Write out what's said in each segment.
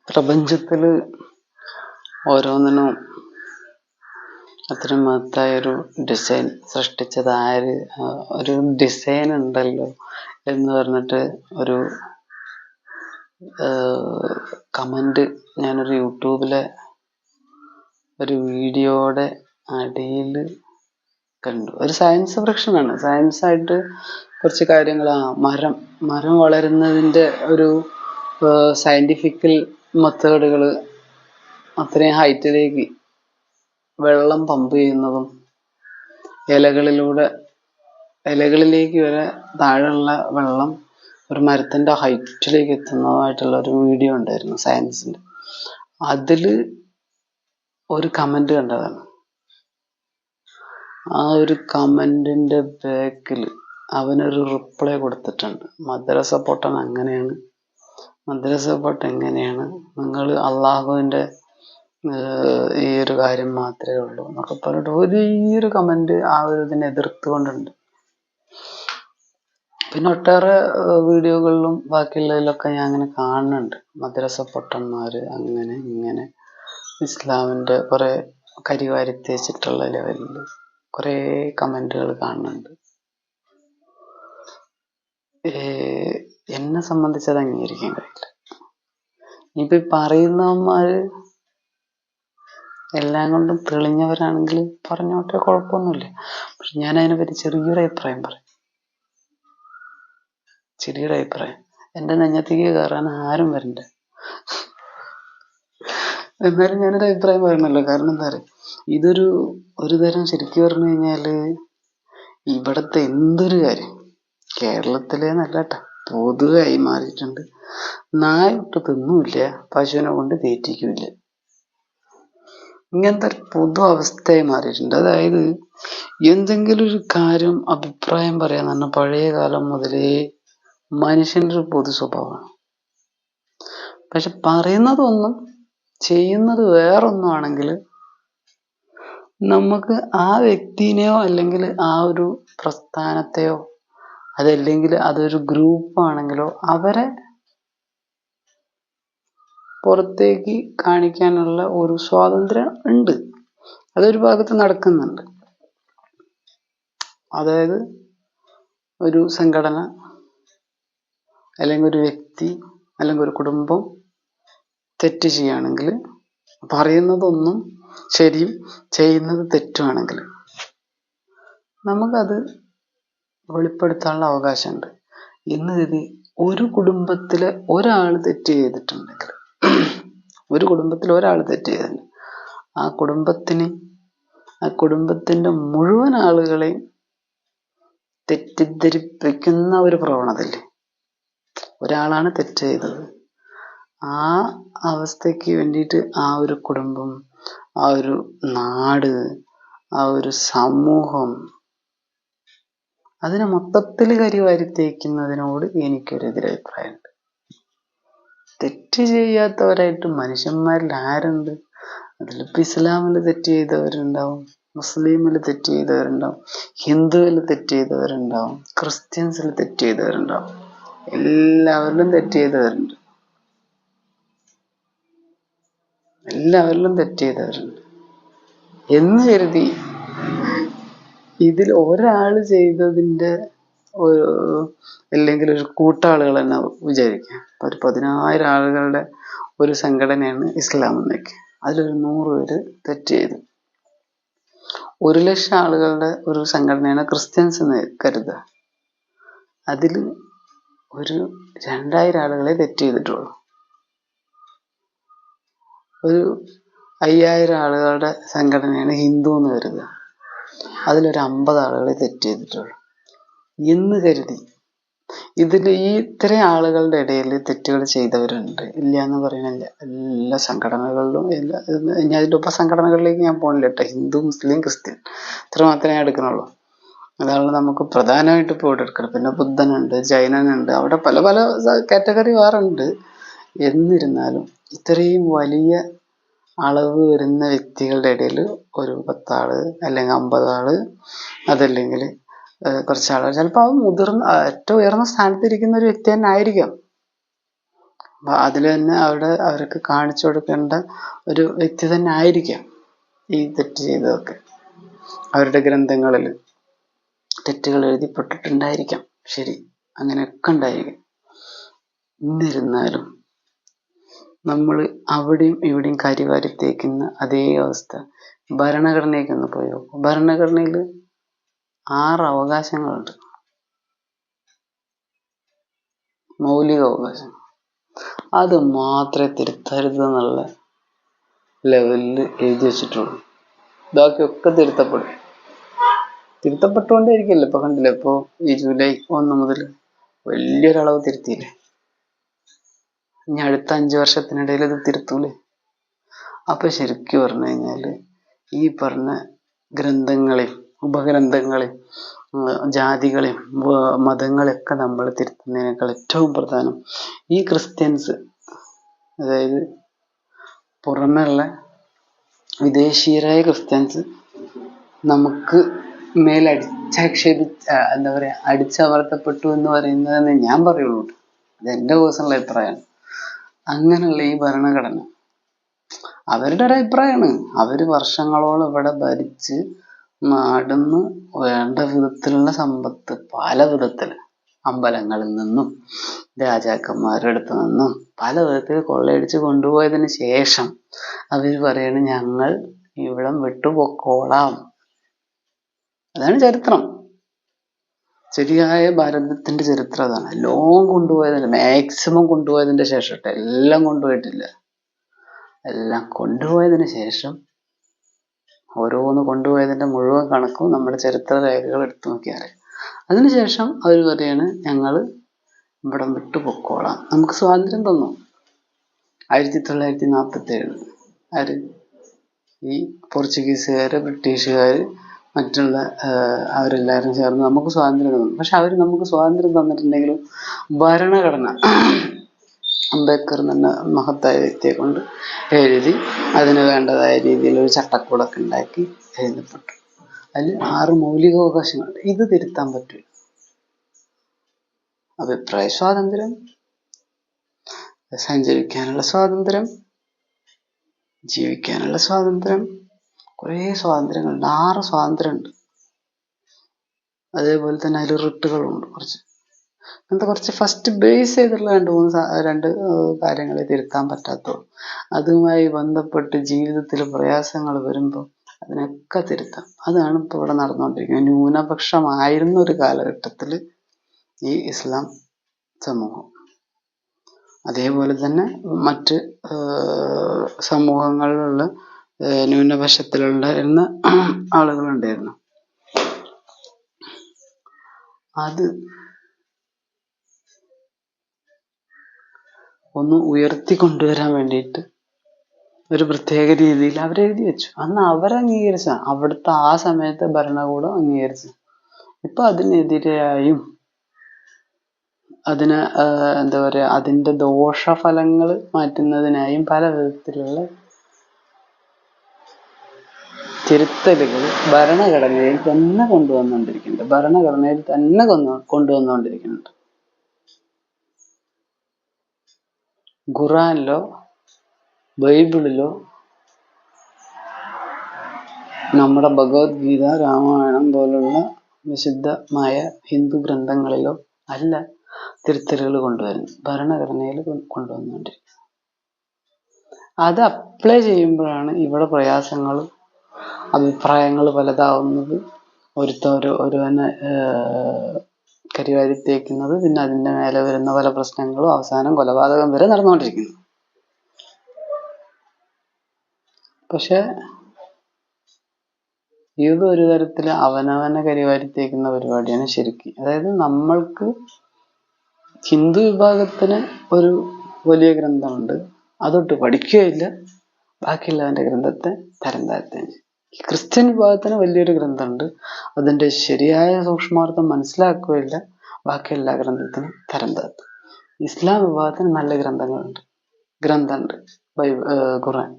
പ്രപഞ്ചത്തില് ഓരോന്നിനും അത്ര മഹത്തായൊരു ഡിസൈൻ സൃഷ്ടിച്ചത് ആര്, ഒരു ഡിസൈൻ ഉണ്ടല്ലോ എന്ന് പറഞ്ഞിട്ട് ഒരു കമന്റ് ഞാനൊരു യൂട്യൂബിലെ ഒരു വീഡിയോയുടെ അടിയിൽ കണ്ടു. ഒരു സയൻസ് ഫിക്ഷനാണ്, സയൻസ് ആയിട്ട് കുറച്ച് കാര്യങ്ങൾ. മരം വളരുന്നതിൻ്റെ ഒരു സയന്റിഫിക്കൽ മെത്തേഡുകൾ, അത്രയും ഹൈറ്റിലേക്ക് വെള്ളം പമ്പ് ചെയ്യുന്നതും, ഇലകളിലേക്ക് വരെ താഴെയുള്ള വെള്ളം ഒരു മരത്തിന്റെ ഹൈറ്റിലേക്ക് എത്തുന്നതുമായിട്ടുള്ള ഒരു വീഡിയോ ഉണ്ടായിരുന്നു സയൻസിന്റെ. അതില് ഒരു കമന്റ് കണ്ടതാണ്. ആ ഒരു കമന്റിന്റെ ബാക്കിൽ അവനൊരു റിപ്ലൈ കൊടുത്തിട്ടുണ്ട്. മദ്രസ പൊട്ടൻ അങ്ങനെയാണ്, മദ്രസ പൊട്ടൻ എങ്ങനെയാണ്, നിങ്ങൾ അള്ളാഹുവിന്റെ ഈ ഒരു കാര്യം മാത്രമേ ഉള്ളൂ എന്നൊക്കെ പറഞ്ഞിട്ട് വലിയൊരു കമന്റ് ആ ഒരു ഇതിനെ എതിർത്തുകൊണ്ടുണ്ട്. പിന്നെ ഒട്ടേറെ വീഡിയോകളിലും ബാക്കിയുള്ളതിലൊക്കെ ഞാൻ അങ്ങനെ കാണുന്നുണ്ട്. മദ്രസ പൊട്ടന്മാര് അങ്ങനെ ഇങ്ങനെ ഇസ്ലാമിന്റെ കുറെ കരിവാരി തേച്ചിട്ടുള്ള ലെവലിൽ കുറെ കമന്റുകൾ കാണുന്നുണ്ട്. എന്നെ സംബന്ധിച്ച് അത് അംഗീകരിക്കാൻ കഴിയില്ല. ഇനിയിപ്പോ പറയുന്നവന്മാര് എല്ലാം കൊണ്ടും തെളിഞ്ഞവരാണെങ്കിൽ പറഞ്ഞോട്ടെ, കുഴപ്പമൊന്നുമില്ല. പക്ഷെ ഞാൻ അതിനെപ്പറ്റി ചെറിയൊരു അഭിപ്രായം എന്റെ നെഞ്ഞത്തേക്ക് കയറാൻ ആരും വരണ്ട. എന്നാലും ഞാനൊരു അഭിപ്രായം പറയണല്ലോ. കാരണം എന്താ പറയുക, ഒരു തരം ശരിക്കും പറഞ്ഞു കഴിഞ്ഞാല് ഇവിടത്തെ എന്തൊരു കാര്യം, കേരളത്തിലേന്നല്ല കേട്ടോ, പൊതുവായി മാറിയിട്ടുണ്ട്. നായൊട്ട് തിന്നൂല്ല, പശുവിനെ കൊണ്ട് തീറ്റിക്കൂല്ല, ഇങ്ങനത്തെ ഒരു പൊതു അവസ്ഥയായി മാറിയിട്ടുണ്ട്. അതായത് എന്തെങ്കിലും ഒരു കാര്യം അഭിപ്രായം പറയാന്ന് പറഞ്ഞാൽ പഴയ കാലം മുതലേ മനുഷ്യന്റെ ഒരു പൊതു സ്വഭാവമാണ്. പക്ഷെ പറയുന്നതൊന്നും ചെയ്യുന്നത് വേറൊന്നുമാണെങ്കിൽ നമുക്ക് ആ വ്യക്തിനെയോ അല്ലെങ്കിൽ ആ ഒരു പ്രസ്ഥാനത്തെയോ അതല്ലെങ്കിൽ അതൊരു ഗ്രൂപ്പാണെങ്കിലോ അവരെ പുറത്തേക്ക് കാണിക്കാനുള്ള ഒരു സ്വാതന്ത്ര്യം ഉണ്ട്. അതൊരു ഭാഗത്ത് നടക്കുന്നുണ്ട്. അതായത് ഒരു സംഘടന അല്ലെങ്കിൽ ഒരു വ്യക്തി അല്ലെങ്കിൽ ഒരു കുടുംബം തെറ്റ് ചെയ്യുകയാണെങ്കിൽ, പറയുന്നതൊന്നും ശരിയും ചെയ്യുന്നത് തെറ്റുമാണെങ്കിൽ നമുക്കത് വെളിപ്പെടുത്താനുള്ള അവകാശമുണ്ട്. എന്ന് കരുതി ഒരു കുടുംബത്തിലെ ഒരാൾ തെറ്റ് ചെയ്തിട്ടുണ്ടെങ്കിൽ, ആ കുടുംബത്തിന്റെ മുഴുവൻ ആളുകളെയും തെറ്റിദ്ധരിപ്പിക്കുന്ന ഒരു പ്രവണതയില്ലേ, ഒരാളാണ് തെറ്റ് ചെയ്തത്, ആ അവസ്ഥയ്ക്ക് വേണ്ടിയിട്ട് ആ ഒരു കുടുംബം, ആ ഒരു നാട്, ആ ഒരു സമൂഹം അതിനെ മൊത്തത്തിൽ കരിവാരി തേക്കുന്നതിനോട് എനിക്കൊരു എതിരഭിപ്രായമുണ്ട്. തെറ്റ് ചെയ്യാത്തവരായിട്ട് മനുഷ്യന്മാരിൽ ആരുണ്ട്? അതിലിപ്പോ ഇസ്ലാമിൽ തെറ്റ് ചെയ്തവരുണ്ടാവും, മുസ്ലിമിൽ തെറ്റ് ചെയ്തവരുണ്ടാവും, ഹിന്ദുവിൽ തെറ്റ് ചെയ്തവരുണ്ടാവും, ക്രിസ്ത്യൻസിൽ തെറ്റ് ചെയ്തവരുണ്ടാവും, എല്ലാവരിലും തെറ്റ് ചെയ്തവരുണ്ട്. എന്ന് കരുതി ഇതിൽ ഒരാൾ ചെയ്തതിന്റെ അല്ലെങ്കിൽ ഒരു കൂട്ടാളുകൾ തന്നെ വിചാരിക്കുക, ഒരു 10,000 ആളുകളുടെ ഒരു സംഘടനയാണ് ഇസ്ലാം എന്നൊക്കെ, അതിലൊരു 100 പേര് തെറ്റ് ചെയ്തു. 1,00,000 ആളുകളുടെ ഒരു സംഘടനയാണ് ക്രിസ്ത്യൻസ് എന്ന് കരുതുക, അതിൽ ഒരു 2,000 ആളുകളെ തെറ്റ് ചെയ്തിട്ടുള്ളൂ. ഒരു 5,000 ആളുകളുടെ സംഘടനയാണ് ഹിന്ദു എന്ന് കരുതുക, അതിലൊരു 50 ആളുകളെ തെറ്റ് ചെയ്തിട്ടുള്ളൂ. എന്ന് കരുതി ഇതിൽ ഈ ഇത്രയും ആളുകളുടെ ഇടയിൽ തെറ്റുകൾ ചെയ്തവരുണ്ട്, ഇല്ല എന്ന് പറയണില്ല. എല്ലാ സംഘടനകളിലും ഇനി അതിൻ്റെ ഉപസംഘടനകളിലേക്ക് ഞാൻ പോകണില്ല കേട്ടോ. ഹിന്ദു, മുസ്ലിം, ക്രിസ്ത്യൻ ഇത്ര മാത്രമേ ഞാൻ എടുക്കണുള്ളൂ. അതാണ് നമുക്ക് പ്രധാനമായിട്ട് ഇപ്പോൾ ഇവിടെ എടുക്കണം. പിന്നെ ബുദ്ധനുണ്ട്, ജൈനനുണ്ട്, അവിടെ പല പല കാറ്റഗറി വേറെ ഉണ്ട്. എന്നിരുന്നാലും ഇത്രയും വലിയ അളവ് വരുന്ന വ്യക്തികളുടെ ഇടയിൽ ഒരു 10 ആള് അല്ലെങ്കിൽ 50 ആള്, അതല്ലെങ്കിൽ കുറച്ചാളുകൾ, ചിലപ്പോൾ അത് ഏറ്റവും ഉയർന്ന സ്ഥാനത്തിരിക്കുന്ന ഒരു വ്യക്തി തന്നെ ആയിരിക്കാം. അപ്പൊ അതിൽ തന്നെ അവർക്ക് കാണിച്ചു കൊടുക്കേണ്ട ഒരു വ്യക്തി തന്നെ ആയിരിക്കാം ഈ തെറ്റ് ചെയ്തതൊക്കെ. അവരുടെ ഗ്രന്ഥങ്ങളിൽ തെറ്റുകൾ എഴുതിപ്പെട്ടിട്ടുണ്ടായിരിക്കാം, ശരി, അങ്ങനെയൊക്കെ ഉണ്ടായിരിക്കും. എന്നിരുന്നാലും നമ്മൾ അവിടെയും ഇവിടെയും കരിവാരി തേക്കുന്ന അതേ അവസ്ഥ ഭരണഘടനയ്ക്ക് ഒന്ന് പോയി നോക്കും. ഭരണഘടനയിൽ 6 അവകാശങ്ങളുണ്ട്, മൗലിക അവകാശം. അത് മാത്രമേ തിരുത്തരുതെന്നുള്ള ലെവലിൽ എഴുതി വെച്ചിട്ടുള്ളൂ. ബാക്കിയൊക്കെ തിരുത്തപ്പെട്ടുകൊണ്ടേയിരിക്കില്ല. ഇപ്പൊ കണ്ടില്ലേ, ഇപ്പൊ ഈ ജൂലൈ 1 മുതൽ വലിയൊരളവ് തിരുത്തിയില്ലേ. ഇനി അടുത്ത 5 വർഷത്തിനിടയിൽ ഇത് തിരുത്തൂലേ? അപ്പൊ ശരിക്കും പറഞ്ഞു കഴിഞ്ഞാല് ഈ പറഞ്ഞ ഗ്രന്ഥങ്ങളെയും ഉപഗ്രന്ഥങ്ങളെയും ജാതികളെയും മതങ്ങളെയൊക്കെ നമ്മൾ തിരുത്തുന്നതിനേക്കാൾ ഏറ്റവും പ്രധാനം ഈ ക്രിസ്ത്യൻസ്, അതായത് പുറമേയുള്ള വിദേശീയരായ ക്രിസ്ത്യൻസ് നമുക്ക് മേൽ അടിച്ചമർത്തപ്പെട്ടു എന്ന് പറയുന്നതെന്ന് ഞാൻ പറയുള്ളൂ. അത് എൻ്റെ പേഴ്സണൽ അഭിപ്രായമാണ്. അങ്ങനെയുള്ള ഈ ഭരണഘടന അവരുടെ ഒരു അഭിപ്രായമാണ്. അവര് വർഷങ്ങളോളം ഇവിടെ ഭരിച്ച് നാടിന്ന് വേണ്ട വിധത്തിലുള്ള സമ്പത്ത് പല വിധത്തിൽ അമ്പലങ്ങളിൽ നിന്നും രാജാക്കന്മാരുടെ അടുത്ത് നിന്നും പല വിധത്തിൽ കൊള്ളയടിച്ച് കൊണ്ടുപോയതിന് ശേഷം അവർ പറയണ ഞങ്ങൾ ഇവിടം വിട്ടുപൊക്കോളാം. അതാണ് ചരിത്രം. ശരിയായ ഭാരതത്തിന്റെ ചരിത്രം അതാണ്. എല്ലാം കൊണ്ടുപോയതിന്റെ മാക്സിമം കൊണ്ടുപോയതിന്റെ ശേഷം, എല്ലാം കൊണ്ടുപോയിട്ടില്ല, എല്ലാം കൊണ്ടുപോയതിന് ശേഷം ഓരോന്ന് കൊണ്ടുപോയതിന്റെ മുഴുവൻ കണക്കും നമ്മുടെ ചരിത്ര രേഖകൾ എടുത്തു നോക്കിയാൽ അതിനുശേഷം അവർ പറയാണ് ഞങ്ങൾ ഇവിടം വിട്ടു പൊക്കോളാം. നമുക്ക് സ്വാതന്ത്ര്യം തന്നു 1947. ആര്? ഈ പോർച്ചുഗീസുകാര്, ബ്രിട്ടീഷുകാര്, മറ്റുള്ള അവരെല്ലാവരും ചേർന്ന് നമുക്ക് സ്വാതന്ത്ര്യം തന്നു. പക്ഷെ അവർ നമുക്ക് സ്വാതന്ത്ര്യം തന്നിട്ടുണ്ടെങ്കിലും ഭരണഘടന അംബേദ്കർ എന്ന മഹത്തായ വ്യക്തിയെ കൊണ്ട് എഴുതി അതിന് വേണ്ടതായ രീതിയിൽ ഒരു ചട്ടക്കൂടൊക്കെ ഉണ്ടാക്കി എഴുതപ്പെട്ടു. അതിൽ 6 മൗലികാവകാശങ്ങളുണ്ട്. ഇത് തിരുത്താൻ പറ്റില്ല. അഭിപ്രായ സ്വാതന്ത്ര്യം, സഞ്ചരിക്കാനുള്ള സ്വാതന്ത്ര്യം, ജീവിക്കാനുള്ള സ്വാതന്ത്ര്യം, കുറേ സ്വാതന്ത്ര്യങ്ങളുണ്ട്. 6 സ്വാതന്ത്ര്യമുണ്ട്. അതേപോലെ തന്നെ അതിൽ റിട്ടുകളുണ്ട് കുറച്ച്. അങ്ങനത്തെ കുറച്ച് ഫസ്റ്റ് ബേസ് ചെയ്തിട്ടുള്ള 2 കാര്യങ്ങളെ തിരുത്താൻ പറ്റാത്തുള്ളൂ. അതുമായി ബന്ധപ്പെട്ട് ജീവിതത്തിൽ പ്രയാസങ്ങൾ വരുമ്പോൾ അതിനൊക്കെ തിരുത്താം. അതാണ് ഇപ്പോൾ ഇവിടെ നടന്നുകൊണ്ടിരിക്കുന്നത്. ന്യൂനപക്ഷമായിരുന്ന ഒരു കാലഘട്ടത്തിൽ ഈ ഇസ്ലാം സമൂഹം, അതേപോലെ തന്നെ മറ്റ് സമൂഹങ്ങളിലുള്ള ന്യൂനപക്ഷത്തിലുണ്ടായിരുന്ന ആളുകളുണ്ടായിരുന്നു. അത് ഒന്ന് ഉയർത്തിക്കൊണ്ടുവരാൻ വേണ്ടിയിട്ട് ഒരു പ്രത്യേക രീതിയിൽ അവരെഴുതി വെച്ചു. അന്ന് അവരംഗീകരിച്ച, അവിടുത്തെ ആ സമയത്തെ ഭരണകൂടം അംഗീകരിച്ചു. ഇപ്പൊ അതിനെതിരെയായും അതിന് എന്താ പറയാ, അതിന്റെ ദോഷഫലങ്ങൾ മാറ്റുന്നതിനായും പല വിധത്തിലുള്ള തിരുത്തലുകൾ ഭരണഘടനയിൽ തന്നെ കൊണ്ടുവന്നുകൊണ്ടിരിക്കുന്നുണ്ട്. ഖുറാനിലോ ബൈബിളിലോ നമ്മുടെ ഭഗവത്ഗീത, രാമായണം പോലുള്ള വിശുദ്ധമായ ഹിന്ദു ഗ്രന്ഥങ്ങളിലോ അല്ല തിരുത്തലുകൾ കൊണ്ടുവരുന്നത്, ഭരണഘടനയിൽ കൊണ്ടുവന്നുകൊണ്ടിരിക്കുന്നത്. അത് അപ്ലൈ ചെയ്യുമ്പോഴാണ് ഇവിടെ പ്രയാസങ്ങൾ, അഭിപ്രായങ്ങൾ പലതാവുന്നത്, ഒരുവനെ കരിവാരി തേക്കുന്നത്, പിന്നെ അതിൻ്റെ മേലെ വരുന്ന പല പ്രശ്നങ്ങളും, അവസാനം കൊലപാതകം വരെ നടന്നുകൊണ്ടിരിക്കുന്നു. പക്ഷെ ഇത് ഒരു തരത്തിൽ അവനവനെ കരിവാരി തേക്കുന്ന പരിപാടിയാണ് ശരിക്കും. അതായത് നമ്മൾക്ക് ഹിന്ദു വിഭാഗത്തിന് ഒരു വലിയ ഗ്രന്ഥമുണ്ട്, അതൊട്ട് പഠിക്കുകയില്ല, ബാക്കിയുള്ളവൻ്റെ ഗ്രന്ഥത്തെ തരം താഴ്ത്തുകയും ചെയ്യും. ക്രിസ്ത്യൻ വിഭാഗത്തിന് വലിയൊരു ഗ്രന്ഥമുണ്ട്, അതിൻ്റെ ശരിയായ സൂക്ഷ്മാർത്ഥം മനസ്സിലാക്കുകയില്ല, ബാക്കി എല്ലാ ഗ്രന്ഥത്തിനും തരം താഴ്ത്തും. ഇസ്ലാം വിഭാഗത്തിന് നല്ല ഗ്രന്ഥമുണ്ട്, ഖുർആൻ.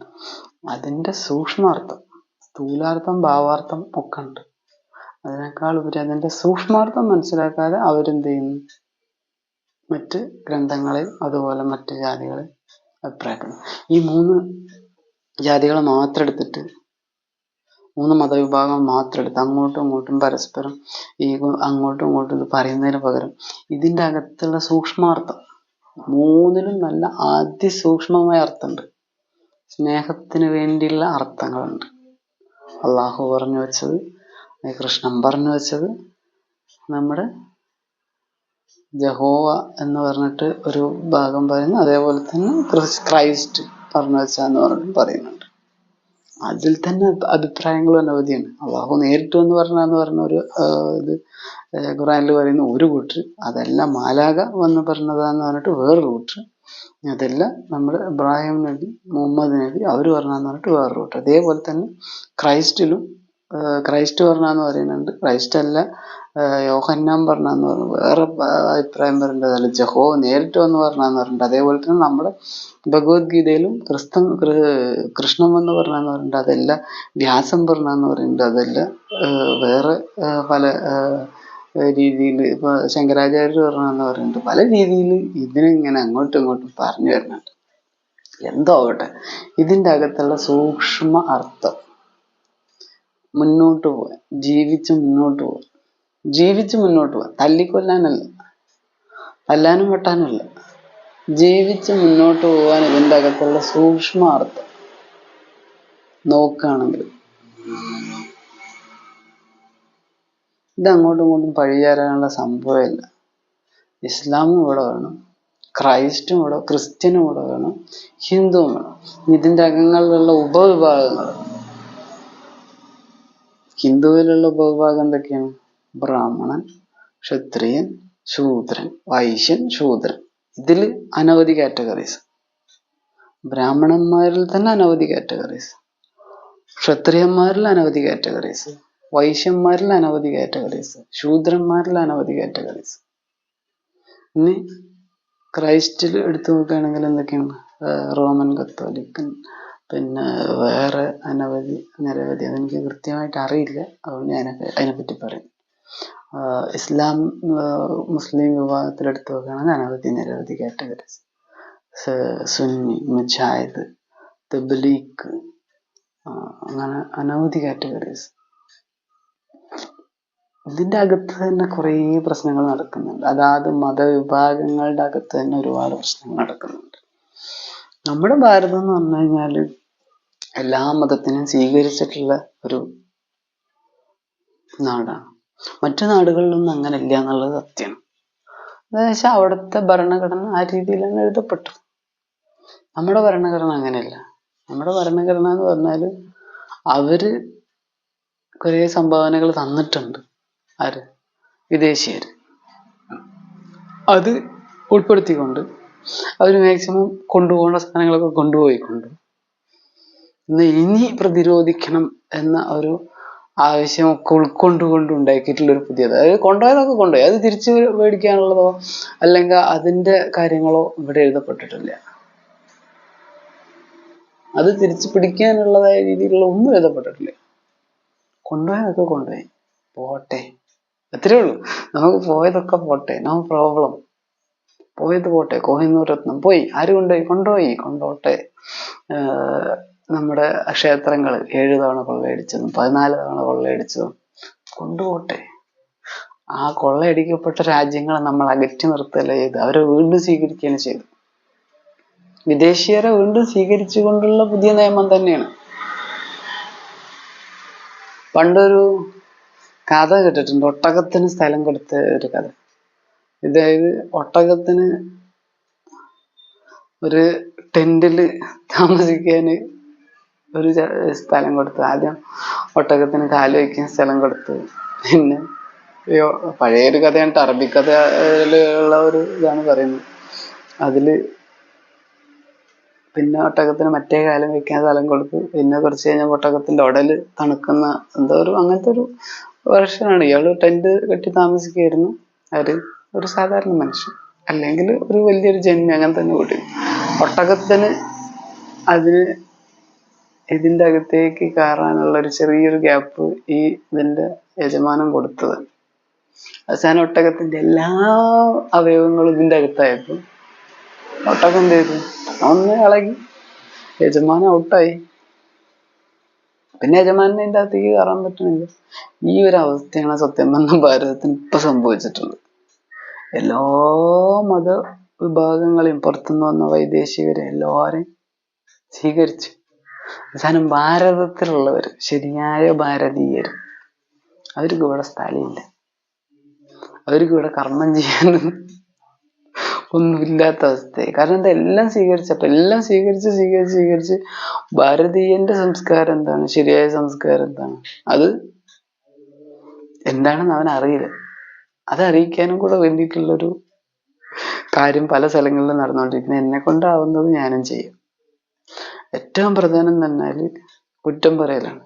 അതിൻ്റെ സൂക്ഷ്മാർത്ഥം, സ്ഥൂലാർത്ഥം, ഭാവാർത്ഥം ഒക്കെ ഉണ്ട്. അതിനേക്കാൾ ഉപരി അതിൻ്റെ സൂക്ഷ്മാർത്ഥം മനസ്സിലാക്കാതെ അവരെന്ത് ചെയ്യുന്നു, മറ്റ് ഗ്രന്ഥങ്ങളിൽ അതുപോലെ മറ്റ് ജാതികളിൽ അഭിപ്രായപ്പെടുന്നു. ഈ 3 ജാതികളെ മാത്രം എടുത്തിട്ട്, 3 മതവിഭാഗങ്ങൾ മാത്രം എടുത്ത് അങ്ങോട്ടും ഇങ്ങോട്ടും പരസ്പരം അങ്ങോട്ടും ഇങ്ങോട്ടും ഇത് പറയുന്നതിന് പകരം ഇതിൻ്റെ അകത്തുള്ള സൂക്ഷ്മാർത്ഥം, 3നും നല്ല അതിസൂക്ഷ്മമായ അർത്ഥമുണ്ട്. സ്നേഹത്തിന് വേണ്ടിയുള്ള അർത്ഥങ്ങളുണ്ട്. അള്ളാഹു പറഞ്ഞു വെച്ചത്, കൃഷ്ണൻ പറഞ്ഞു വെച്ചത്, നമ്മുടെ ജഹോവ എന്ന് പറഞ്ഞിട്ട് ഒരു ഭാഗം പറയുന്നു. അതേപോലെ തന്നെ ക്രൈസ്റ്റ് പറഞ്ഞു വെച്ചാന്ന് പറഞ്ഞിട്ട് പറയുന്നുണ്ട്. അതിൽ തന്നെ അഭിപ്രായങ്ങളും അനവധിയാണ്. അള്ളാഹു നേരിട്ട് എന്ന് പറഞ്ഞ ഒരു ഇത് ഖുറാനിൽ പറയുന്ന ഒരു കൂട്ടർ, അതെല്ലാം മാലാക വന്ന് പറഞ്ഞതാന്ന് പറഞ്ഞിട്ട് വേറൊരു കൂട്ടർ, അതെല്ലാം നമ്മുടെ ഇബ്രാഹിം നബി, മുഹമ്മദ് നബി അവർ പറഞ്ഞാന്ന് പറഞ്ഞിട്ട് വേറൊരു കൂട്ടർ. അതേപോലെ തന്നെ ക്രൈസ്റ്റിലും ക്രൈസ്റ്റ് പറഞ്ഞാന്ന് പറയുന്നുണ്ട്. ക്രൈസ്റ്റ് അല്ല, യോഹന്നാൻ പറഞ്ഞാന്ന് പറഞ്ഞു വേറെ അഭിപ്രായം പറയുന്നത്. അല്ല, ജഹോ നേരിട്ട് വന്ന് പറഞ്ഞാന്ന് പറഞ്ഞിട്ടുണ്ട്. അതേപോലെ തന്നെ നമ്മുടെ ഭഗവത്ഗീതയിലും കൃഷ്ണൻ വന്ന് പറഞ്ഞാന്ന് പറഞ്ഞിട്ടുണ്ട്. അതെല്ലാം വ്യാസം പറഞ്ഞാന്ന് പറയുന്നുണ്ട്. അതെല്ലാം വേറെ പല രീതിയിൽ ഇപ്പൊ ശങ്കരാചാര്യർ പറഞ്ഞാന്ന് പറയുന്നുണ്ട്. പല രീതിയിൽ ഇതിനിങ്ങനെ അങ്ങോട്ടും ഇങ്ങോട്ടും പറഞ്ഞു വരുന്നുണ്ട്. എന്തോ ആവട്ടെ, ഇതിൻ്റെ അകത്തുള്ള സൂക്ഷ്മ അർത്ഥം മുന്നോട്ട് പോകാൻ, ജീവിച്ച് മുന്നോട്ട് പോകാൻ, തല്ലിക്കൊല്ലാനല്ല, തല്ലാനും വെട്ടാനല്ല, ജീവിച്ച് മുന്നോട്ട് പോകാൻ ഇതിൻ്റെ അകത്തുള്ള സൂക്ഷ്മാർത്ഥം നോക്കുകയാണെങ്കിൽ ഇത് അങ്ങോട്ടും ഇങ്ങോട്ടും പഴിചാരാനുള്ള സംഭവമില്ല. ഇസ്ലാമും ഇവിടെ വേണം, ക്രൈസ്റ്റും ഇവിടെ, ക്രിസ്ത്യനും ഇവിടെ വേണം, ഹിന്ദുവും വേണം. ഇതിൻ്റെ അകങ്ങളിലുള്ള ഉപവിഭാഗങ്ങൾ, ഹിന്ദുവിലുള്ള ഉപവിഭാഗം എന്തൊക്കെയാണ്? ബ്രാഹ്മണൻ, ക്ഷത്രിയൻ, ശൂദ്രൻ, വൈശ്യൻ, ശൂദ്രൻ. ഇതിൽ അനവധി കാറ്റഗറീസ്. ബ്രാഹ്മണന്മാരിൽ തന്നെ അനവധി കാറ്റഗറീസ്, ക്ഷത്രിയന്മാരിൽ അനവധി കാറ്റഗറീസ്, വൈശ്യന്മാരിൽ അനവധി കാറ്റഗറീസ്, ശൂദ്രന്മാരിൽ അനവധി കാറ്റഗറീസ്. ഇനി ക്രൈസ്റ്റിൽ എടുത്തു നോക്കുകയാണെങ്കിൽ എന്തൊക്കെയാണ്? റോമൻ കത്തോലിക്കൻ, പിന്നെ വേറെ നിരവധി അതെനിക്ക് കൃത്യമായിട്ട് അറിയില്ല, അതുകൊണ്ട് ഞാൻ അതിനെപ്പറ്റി പറയും. ഇസ്ലാം മുസ്ലിം വിഭാഗത്തിൽ എടുത്തു നോക്കുകയാണെങ്കിൽ നിരവധി കാറ്റഗറീസ്. സുന്നി, മുജാഹിദ്, തബ്ലീഗ്, അങ്ങനെ അനവധി കാറ്റഗറീസ്. ഇതിൻ്റെ അകത്ത് തന്നെ കുറേ പ്രശ്നങ്ങൾ നടക്കുന്നുണ്ട്. അതാത് മതവിഭാഗങ്ങളുടെ അകത്ത് തന്നെ ഒരുപാട് പ്രശ്നങ്ങൾ നടക്കുന്നുണ്ട്. നമ്മുടെ ഭാരതം എന്ന് പറഞ്ഞു കഴിഞ്ഞാൽ എല്ലാ മതത്തിനും സ്വീകരിച്ചിട്ടുള്ള ഒരു നാടാണ്. മറ്റു നാടുകളിലൊന്നും അങ്ങനെ ഇല്ല എന്നുള്ളത് സത്യമാണ്. എന്താണെന്ന് വെച്ചാൽ അവിടുത്തെ ഭരണഘടന ആ രീതിയിലാണ് എഴുതപ്പെട്ടത്. നമ്മുടെ ഭരണഘടന അങ്ങനെയല്ല. നമ്മുടെ ഭരണഘടന എന്ന് പറഞ്ഞാൽ അവര് കുറേ സംഭാവനകൾ തന്നിട്ടുണ്ട്. ആര്? വിദേശീയർ. അത് ഉൾപ്പെടുത്തിക്കൊണ്ട് അവർ മാക്സിമം കൊണ്ടുപോകേണ്ട സാധനങ്ങളൊക്കെ കൊണ്ടുപോയിക്കൊണ്ട് ഇനി പ്രതിരോധിക്കണം എന്ന ഒരു ആവശ്യമൊക്കെ ഉൾക്കൊണ്ടുകൊണ്ട് ഉണ്ടാക്കിയിട്ടുള്ളൊരു പുതിയത്. അതായത് കൊണ്ടുപോയതൊക്കെ കൊണ്ടുപോയി, അത് തിരിച്ച് മേടിക്കാനുള്ളതോ അല്ലെങ്കിൽ അതിൻ്റെ കാര്യങ്ങളോ ഇവിടെ എഴുതപ്പെട്ടിട്ടില്ല. അത് തിരിച്ച് പിടിക്കാനുള്ളതായ രീതിയിലുള്ള ഒന്നും എഴുതപ്പെട്ടിട്ടില്ല. കൊണ്ടുപോയതൊക്കെ കൊണ്ടുപോയി, പോട്ടെ, അത്രേ ഉള്ളൂ. നമുക്ക് പോയതൊക്കെ പോട്ടെ, നോ പ്രോബ്ലം. പോയത് പോട്ടെ. കോഹിനൂർ രത്നം പോയി, ആര് കൊണ്ടുപോട്ടെ. നമ്മുടെ ക്ഷേത്രങ്ങൾ 7 തവണ കൊള്ളയടിച്ചതും 14 തവണ കൊള്ളയടിച്ചതും കൊണ്ടുപോട്ടെ. ആ കൊള്ളയടിക്കപ്പെട്ട രാജ്യങ്ങളെ നമ്മൾ അകറ്റി നിർത്തുകയല്ല ചെയ്ത്, അവരെ വീണ്ടും സ്വീകരിക്കുകയാണ് ചെയ്തു. വിദേശീയരെ വീണ്ടും സ്വീകരിച്ചുകൊണ്ടുള്ള പുതിയ നിയമം തന്നെയാണ്. പണ്ടൊരു കഥ കേട്ടിട്ടുണ്ട്, ഒട്ടകത്തിന് സ്ഥലം കൊടുത്ത ഒരു കഥ. അതായത് ഒട്ടകത്തിന് ഒരു ടെന്റില് താമസിക്കാന് ഒരു സ്ഥലം കൊടുത്തു. ആദ്യം ഒട്ടകത്തിന് കാല് വയ്ക്കാൻ സ്ഥലം കൊടുത്തു. പിന്നെ പഴയൊരു കഥയാണ്, അറബിക്കഥയിലുള്ള ഒരു ഇതാണ് പറയുന്നത്. അതില് പിന്നെ ഒട്ടകത്തിന് മറ്റേ കാലം വെക്കാൻ സ്ഥലം കൊടുത്തു. പിന്നെ കുറച്ച് കഴിഞ്ഞാൽ ഒട്ടകത്തിന്റെ ഉടല് തണുക്കുന്ന അങ്ങനത്തെ ഒരു വർഷനാണ്. ഇയാള് ടെന്റ് കെട്ടി താമസിക്കുകയായിരുന്നു. ഒരു സാധാരണ മനുഷ്യൻ, അല്ലെങ്കിൽ ഒരു വലിയൊരു ജന്മി, അങ്ങനെ തന്നെ കൂട്ടി. ഒട്ടകത്തിന് ഇതിൻ്റെ അകത്തേക്ക് കയറാനുള്ള ഒരു ചെറിയൊരു ഗ്യാപ്പ് ഇതിന്റെ യജമാനൻ കൊടുത്തത്. അവസാനം ഒട്ടകത്തിന്റെ എല്ലാ അവയവങ്ങളും ഇതിന്റെ അകത്തായപ്പോ ഒട്ടകം എന്ത് ചെയ്തു? ഒന്ന് ഇളകി, യജമാനൻ ഔട്ടായി. പിന്നെ യജമാനെ അതിന്റെ അകത്തേക്ക് കയറാൻ പറ്റുന്നില്ല. ഈ ഒരു അവസ്ഥയാണ് സത്യം പറഞ്ഞ ഭാരതത്തിന് ഇപ്പൊ സംഭവിച്ചിട്ടുള്ളത്. എല്ലാ മത വിഭാഗങ്ങളെയും പുറത്തുനിന്ന് വന്ന വൈദേശികരെ എല്ലാവരെയും സ്വീകരിച്ചു. അവസാനം ഭാരതത്തിലുള്ളവർ, ശരിയായ ഭാരതീയർ, അവർക്ക് ഇവിടെ സ്ഥലമില്ല. അവർക്ക് ഇവിടെ കർമ്മം ചെയ്യാനും ഒന്നുമില്ലാത്ത അവസ്ഥയായി. കാരണം എന്താ? എല്ലാം സ്വീകരിച്ചപ്പോ എല്ലാം സ്വീകരിച്ച് ഭാരതീയന്റെ സംസ്കാരം എന്താണ്, ശരിയായ സംസ്കാരം എന്താണ്, അത് എന്താണെന്ന് അവൻ അറിയില്ല. അത് അറിയിക്കാനും കൂടെ വേണ്ടിയിട്ടുള്ളൊരു കാര്യം പല സ്ഥലങ്ങളിലും നടന്നുകൊണ്ടിരിക്കുന്നത്. എന്നെ കൊണ്ടാവുന്നത് ഞാനും ചെയ്യും. ഏറ്റവും പ്രധാനം തന്നാല് കുറ്റം പറയലാണ്.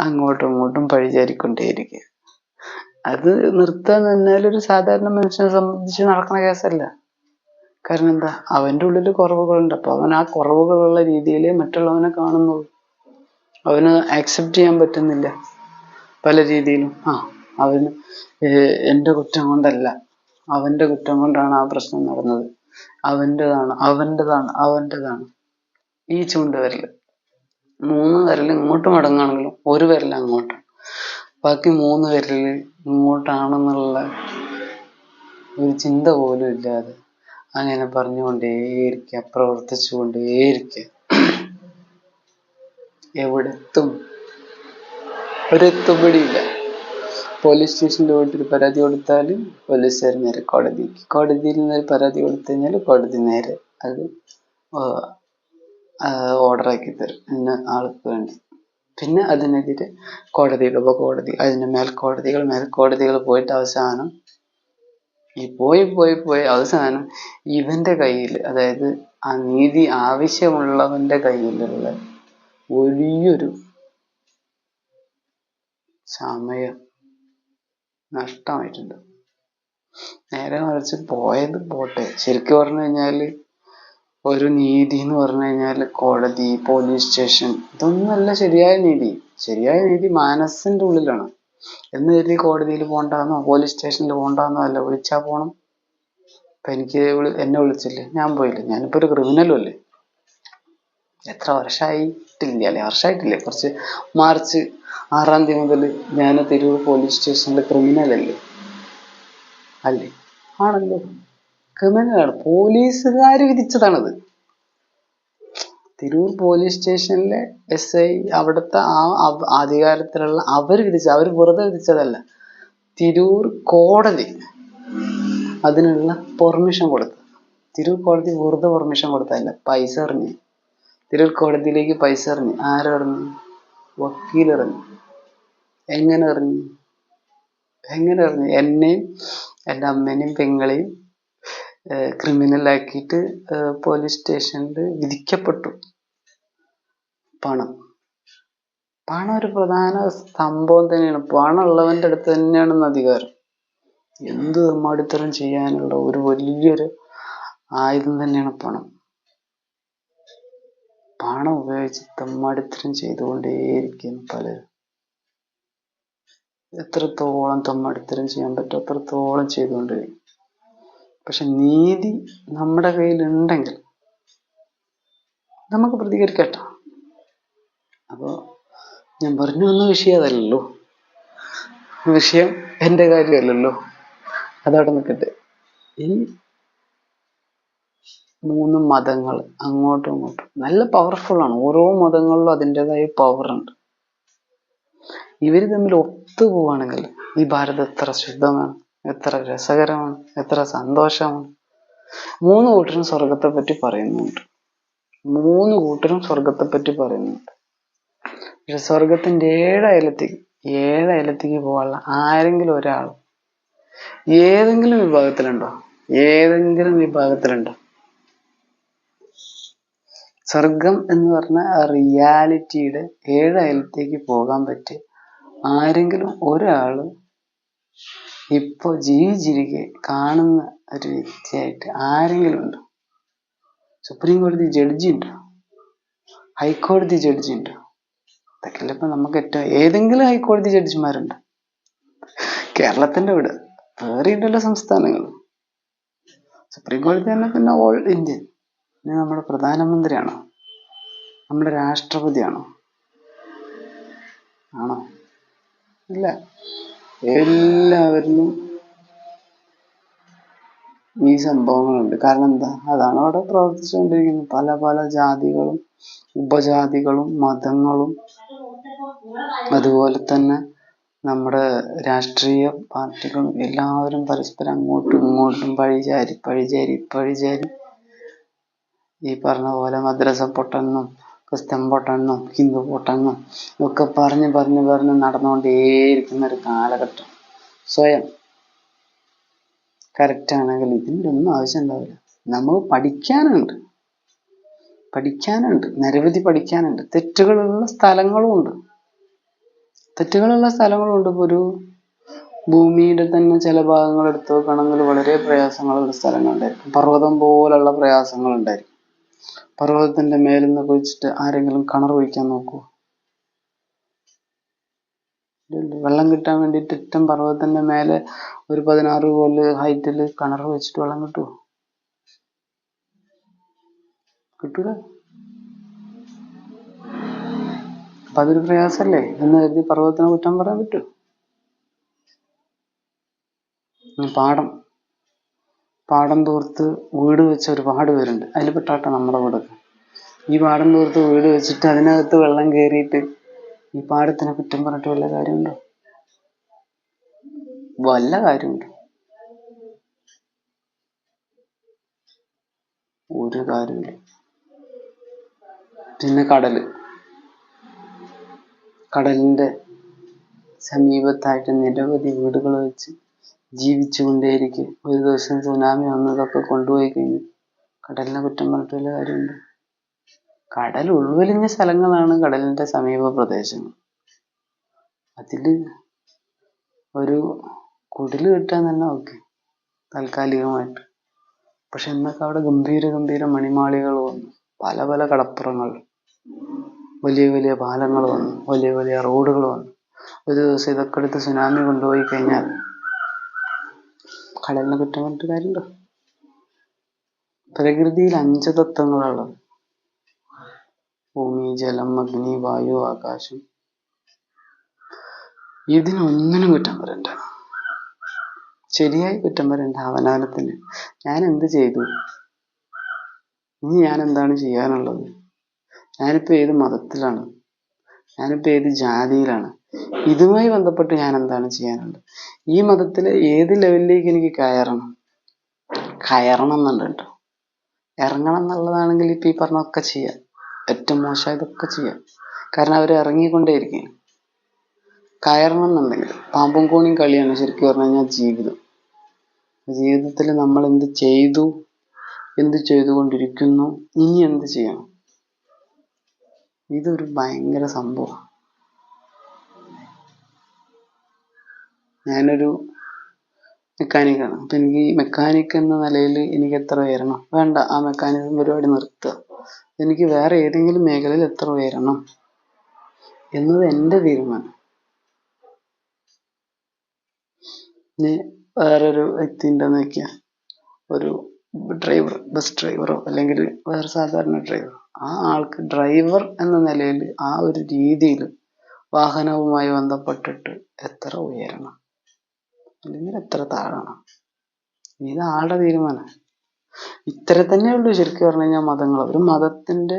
അങ്ങോട്ടും ഇങ്ങോട്ടും പഴിചാരിക്കൊണ്ടേയിരിക്കുക. അത് നിർത്താന്ന് പറഞ്ഞാൽ ഒരു സാധാരണ മനുഷ്യനെ സംബന്ധിച്ച് നടക്കുന്ന കേസല്ല. കാരണം എന്താ? അവന്റെ ഉള്ളിൽ കുറവുകളുണ്ട്. അപ്പൊ അവൻ ആ കുറവുകളുള്ള രീതിയിലേ മറ്റുള്ളവനെ കാണുന്നുള്ളൂ. അവന് ആക്സെപ്റ്റ് ചെയ്യാൻ പറ്റുന്നില്ല പല രീതിയിലും. അവന് എന്റെ കുറ്റം കൊണ്ടല്ല, അവന്റെ കുറ്റം കൊണ്ടാണ് ആ പ്രശ്നം നടന്നത്, അവന്റേതാണ്. ഈ ചൂണ്ടുവിരല് 3 വിരൽ ഇങ്ങോട്ട് മടങ്ങുകയാണെങ്കിലും 1 വിരൽ അങ്ങോട്ട്, ബാക്കി 3 വിരല് ഇങ്ങോട്ടാണെന്നുള്ള ഒരു ചിന്ത പോലും ഇല്ലാതെ അങ്ങനെ പറഞ്ഞുകൊണ്ടേയിരിക്കുക, പ്രവർത്തിച്ചുകൊണ്ടേയിരിക്കുക. എവിടെത്തും? ഒരെത്തുപിടിയില്ല. പോലീസ് സ്റ്റേഷനിൽ പോയിട്ടൊരു പരാതി കൊടുത്താൽ പോലീസുകാർ നേരെ കോടതിക്ക്, കോടതിയിൽ നിന്ന് പരാതി കൊടുത്തു കഴിഞ്ഞാൽ കോടതി നേരെ അത് ഓർഡറാക്കി തരും ഇന്ന ആൾക്ക് വേണ്ടി. പിന്നെ അതിനെതിരെ കോടതികൾ, ഉപകോടതി, അതിന് മേൽക്കോടതികൾ പോയിട്ട് അവസാനം ഈ പോയി അവസാനം ഇവന്റെ കയ്യിൽ, അതായത് ആ നീതി ആവശ്യമുള്ളവന്റെ കയ്യിലുള്ള വലിയൊരു സമയം നഷ്ടമായിട്ടുണ്ട്. നേരെ മറിച്ച് പോയത് പോട്ടെ. ശരിക്കും പറഞ്ഞു കഴിഞ്ഞാല് ഒരു നീതി എന്ന് പറഞ്ഞു കഴിഞ്ഞാല് കോടതി, പോലീസ് സ്റ്റേഷൻ, ഇതൊന്നുമല്ല ശരിയായ നീതി. ശരിയായ നീതി മനസ്സിന്റെ ഉള്ളിലാണ്. എന്ന് കരുതി കോടതിയിൽ പോകണ്ടെന്നോ പോലീസ് സ്റ്റേഷനിൽ പോകണ്ടെന്നോ അല്ല. വിളിച്ചാ പോണം. ഇപ്പൊ എന്നെ വിളിച്ചില്ലേ, ഞാൻ പോയില്ലേ, ഞാനിപ്പോ ഒരു ക്രിമിനലും അല്ലേ. എത്ര വർഷമായിട്ടില്ലേ, കുറച്ച് മാർച്ച് 6-ാം തീയതി മുതൽ ഞാൻ തിരൂർ പോലീസ് സ്റ്റേഷനിലെ ക്രിമിനലല്ലേ? അല്ലേ? ആണല്ലോ, ക്രിമിനലാണ്. പോലീസുകാർ വിധിച്ചതാണത്. തിരൂർ പോലീസ് സ്റ്റേഷനിലെ SI, അവിടുത്തെ ആ അധികാരത്തിലുള്ള അവർ വെറുതെ വിധിച്ചതല്ല. തിരൂർ കോടതി അതിനുള്ള പെർമിഷൻ കൊടുത്തു. തിരൂർ കോടതി വെറുതെ പെർമിഷൻ കൊടുത്തതല്ല, പൈസ എറിഞ്ഞു. തിരൂർ കോടതിയിലേക്ക് പൈസ എറിഞ്ഞു. ആരെറിഞ്ഞു? വക്കീലെറിഞ്ഞു. എങ്ങനെ എറിഞ്ഞു? എന്നെയും എൻ്റെ അമ്മേനെയും പെങ്ങളെയും ക്രിമിനലാക്കിയിട്ട് പോലീസ് സ്റ്റേഷനിൽ വിധിക്കപ്പെട്ടു. പണം ഒരു പ്രധാന സംഭവം തന്നെയാണ്. പണം ഉള്ളവന്റെ അടുത്ത് തന്നെയാണ് അധികാരം. എന്ത് തെമ്മാടിത്തരം ചെയ്യാനുള്ള ഒരു വലിയൊരു ആയുധം തന്നെയാണ് പണം. പണം ഉപയോഗിച്ച് തെമ്മാടിത്തരം ചെയ്തുകൊണ്ടേയിരിക്കുന്നു പലരും. എത്രത്തോളം തെമ്മാടിത്തരം ചെയ്യാൻ പറ്റും അത്രത്തോളം ചെയ്തുകൊണ്ടിരിക്കും. പക്ഷെ നീതി നമ്മുടെ കയ്യിലുണ്ടെങ്കിൽ നമുക്ക് പ്രതികരിക്കട്ടോ. അപ്പോ ഞാൻ പറഞ്ഞു വന്ന വിഷയം അതല്ലല്ലോ. വിഷയം എൻ്റെ കാര്യമല്ലല്ലോ. അതവിടെ നിൽക്കട്ടെ. ഈ 3 മതങ്ങൾ അങ്ങോട്ടും ഇങ്ങോട്ടും നല്ല പവർഫുള്ളാണ്. ഓരോ മതങ്ങളിലും അതിൻ്റെതായ പവറുണ്ട്. ഇവർ തമ്മിൽ ഒത്തുപോവാണെങ്കിൽ ഈ ഭാരതം എത്ര ശുദ്ധമാണ്, എത്ര രസകരമാണ്, എത്ര സന്തോഷമാണ്. 3 കൂട്ടരും സ്വർഗത്തെ പറ്റി പറയുന്നുണ്ട്. പക്ഷെ സ്വർഗത്തിന്റെ 7 അയലത്തേക്ക് പോകാനുള്ള ആരെങ്കിലും ഒരാൾ ഏതെങ്കിലും വിഭാഗത്തിലുണ്ടോ? സ്വർഗം എന്ന് പറഞ്ഞ റിയാലിറ്റിയുടെ 7 അയലത്തേക്ക് പോകാൻ പറ്റിയ ആരെങ്കിലും ഒരാള് ഇപ്പൊ ജീവിച്ചിരിക്കെ കാണുന്ന ഒരു വ്യക്തിയായിട്ട് ആരെങ്കിലും ഉണ്ടോ? സുപ്രീം കോടതി ജഡ്ജി ഉണ്ടോ? ഹൈക്കോടതി ജഡ്ജി ഉണ്ടോ? ഇതൊക്കെയല്ല ഇപ്പൊ നമുക്ക് ഏതെങ്കിലും ഹൈക്കോടതി ജഡ്ജിമാരുണ്ട്? കേരളത്തിന്റെ വിട്, വേറെയുണ്ടല്ലോ സംസ്ഥാനങ്ങൾ. സുപ്രീം കോടതി തന്നെ പിന്നെ ഓൾ ഇന്ത്യൻ. പിന്നെ നമ്മുടെ പ്രധാനമന്ത്രിയാണോ, നമ്മുടെ രാഷ്ട്രപതിയാണോ? ആണോ? ഇല്ല. എല്ലാവരിലും ഈ സംഭവങ്ങളുണ്ട്. കാരണം എന്താ? അതാണ് അവിടെ പ്രവർത്തിച്ചുകൊണ്ടിരിക്കുന്നത്. പല പല ജാതികളും ഉപജാതികളും മതങ്ങളും അതുപോലെ തന്നെ നമ്മുടെ രാഷ്ട്രീയ പാർട്ടികളും എല്ലാവരും പരസ്പരം അങ്ങോട്ടും ഇങ്ങോട്ടും പഴിചാരി ഈ പറഞ്ഞ പോലെ മദ്രസ പൊട്ടെന്നും ക്രിസ്ത്യൻ പൊട്ടെന്നും ഹിന്ദു പൊട്ടെന്നും ഒക്കെ പറഞ്ഞ് നടന്നുകൊണ്ടേയിരിക്കുന്ന ഒരു കാലഘട്ടം. സ്വയം കറക്റ്റ് ആണെങ്കിൽ ഇതിൻ്റെ ഒന്നും ആവശ്യം ഉണ്ടാവില്ല. നമുക്ക് പഠിക്കാനുണ്ട്, നിരവധി പഠിക്കാനുണ്ട്. തെറ്റുകളുള്ള സ്ഥലങ്ങളും ഉണ്ട്. ഇപ്പോൾ ഒരു ഭൂമിയുടെ തന്നെ ചില ഭാഗങ്ങൾ എടുത്തു നോക്കുകയാണെങ്കിൽ വളരെ പ്രയാസങ്ങളുള്ള സ്ഥലങ്ങളുണ്ടായിരിക്കും. പർവ്വതം പോലുള്ള പ്രയാസങ്ങളുണ്ടായിരിക്കും. പർവ്വതത്തിന്റെ മേലിൽ നിന്നൊക്കെ വെച്ചിട്ട് ആരെങ്കിലും കിണർ ഒഴിക്കാൻ നോക്കുമോ? വെള്ളം കിട്ടാൻ വേണ്ടിയിട്ട് ഏറ്റവും പർവ്വതത്തിന്റെ മേലെ ഒരു 16 കോല് ഹൈറ്റിൽ കിണർ വെച്ചിട്ട് വെള്ളം കിട്ടുമോ? കിട്ടൂല. അപ്പൊ അതൊരു പ്രയാസമല്ലേ എന്ന് കരുതി പർവ്വതത്തിനെ കുറ്റം പറയാൻ പറ്റുമോ? പാടം തൂർത്ത് വീട് വെച്ച ഒരുപാട് പേരുണ്ട്. അതിൽ പെട്ടാട്ടെ നമ്മുടെ വീടൊക്കെ. ഈ പാടം തൂർത്ത് വീട് വെച്ചിട്ട് അതിനകത്ത് വെള്ളം കയറിയിട്ട് ഈ പാടത്തിനെ കുറ്റം പറഞ്ഞിട്ട് വല്ല കാര്യമുണ്ടോ? വല്ല കാര്യമുണ്ടോ? ഒരു കാര്യമില്ല. പിന്നെ കടലിന്റെ സമീപത്തായിട്ട് നിരവധി വീടുകൾ വെച്ച് ജീവിച്ചു കൊണ്ടേയിരിക്കും. ഒരു ദിവസം സുനാമി വന്നതൊക്കെ കൊണ്ടുപോയി കഴിഞ്ഞു. കടലിനെ കുറ്റം പറഞ്ഞിട്ട് വല്ല കാര്യമുണ്ട്? കടൽ ഉൾവലിഞ്ഞ സ്ഥലങ്ങളാണ് കടലിന്റെ സമീപ പ്രദേശങ്ങൾ. അതില് ഒരു കുടില് കിട്ടാൻ തന്നെ ഓക്കെ, താൽക്കാലികമായിട്ട്. പക്ഷെ എന്നൊക്കെ അവിടെ ഗംഭീര മണിമാളികൾ വന്നു, പല പല കടപ്പുറങ്ങൾ, വലിയ വലിയ പാലങ്ങൾ വന്നു, വലിയ വലിയ റോഡുകൾ വന്നു. ഒരു ദിവസം ഇതൊക്കെ എടുത്ത് സുനാമി കൊണ്ടുപോയി കഴിഞ്ഞാൽ കടലിനെ കുറ്റം പറഞ്ഞിട്ട് കാര്യമുണ്ടോ? പ്രകൃതിയിൽ 5 തത്വങ്ങളുള്ളത്: ഭൂമി, ജലം, അഗ്നി, വായു, ആകാശം. ഇതിനൊന്നിനും കുറ്റം പറയണ്ട. ശരിയായി കുറ്റം പറയണ്ട അവനവനെ തന്നെ. ഞാൻ എന്ത് ചെയ്തു? ഇനി ഞാൻ എന്താണ് ചെയ്യാനുള്ളത്? ഞാനിപ്പോൾ ഏത് മതത്തിലാണ്? ഞാനിപ്പോൾ ഏത് ജാതിയിലാണ്? ഇതുമായി ബന്ധപ്പെട്ട് ഞാൻ എന്താണ് ചെയ്യാനുള്ളത്? ഈ മതത്തിലെ ഏത് ലെവലിലേക്ക് എനിക്ക് കയറണം എന്നുണ്ട് കേട്ടോ. ഇറങ്ങണം എന്നുള്ളതാണെങ്കിൽ ഇപ്പം ഈ പറഞ്ഞൊക്കെ ചെയ്യാം. ഏറ്റവും മോശമായതൊക്കെ ചെയ്യാം. കാരണം അവർ ഇറങ്ങിക്കൊണ്ടേയിരിക്കും. കയറണം എന്നുണ്ടെങ്കിൽ പാമ്പും കോണിയും കളിയാണ് ശരിക്കും പറഞ്ഞു കഴിഞ്ഞാൽ ജീവിതത്തിൽ നമ്മൾ എന്ത് ചെയ്തു, എന്ത് ചെയ്തുകൊണ്ടിരിക്കുന്നു, ഇനി എന്ത് ചെയ്യണം, ഇതൊരു ഭയങ്കര സംഭവം. ഞാനൊരു മെക്കാനിക്കാണ്. അപ്പം എനിക്ക് മെക്കാനിക് എന്ന നിലയിൽ എനിക്ക് എത്ര ഉയരണം? വേണ്ട, ആ മെക്കാനിസം പരിപാടി നിർത്തുക. എനിക്ക് വേറെ ഏതെങ്കിലും മേഖലയിൽ എത്ര ഉയരണം എന്നത് എൻ്റെ തീരുമാനം. ഇനി വേറൊരു വ്യക്തി ഉണ്ടെന്ന് വയ്ക്കുക, ഒരു ഡ്രൈവർ, ബസ് ഡ്രൈവറോ അല്ലെങ്കിൽ വേറെ സാധാരണ ഡ്രൈവർ. ആ ആൾക്ക് ഡ്രൈവർ എന്ന നിലയിൽ ആ ഒരു രീതിയിൽ വാഹനവുമായി ബന്ധപ്പെട്ടിട്ട് എത്ര ഉയരണം അല്ലെങ്കിൽ എത്ര താഴണം, ഇത് ആളുടെ തീരുമാനം. ഇത്ര തന്നെ ഉള്ളൂ ശരിക്കും പറഞ്ഞു കഴിഞ്ഞാൽ മതങ്ങൾ. ഒരു മതത്തിന്റെ